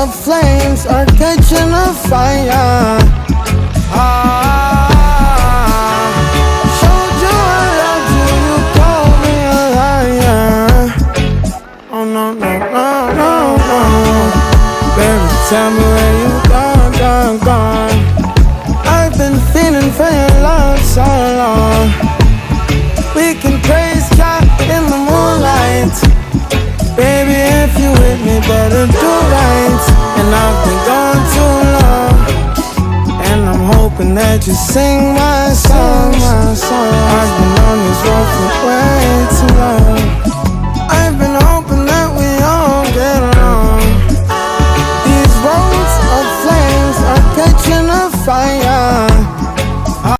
the flames are catching a fire. Showed you I loved you, you called me a liar. Oh no, no, no, no, no. Baby, tell me where you gone, gone, gone. I've been feeling for your love so long. We can praise God in the moonlight. Baby, if you with me, better do right. And I've been gone too long, and I'm hoping that you sing my song, my song.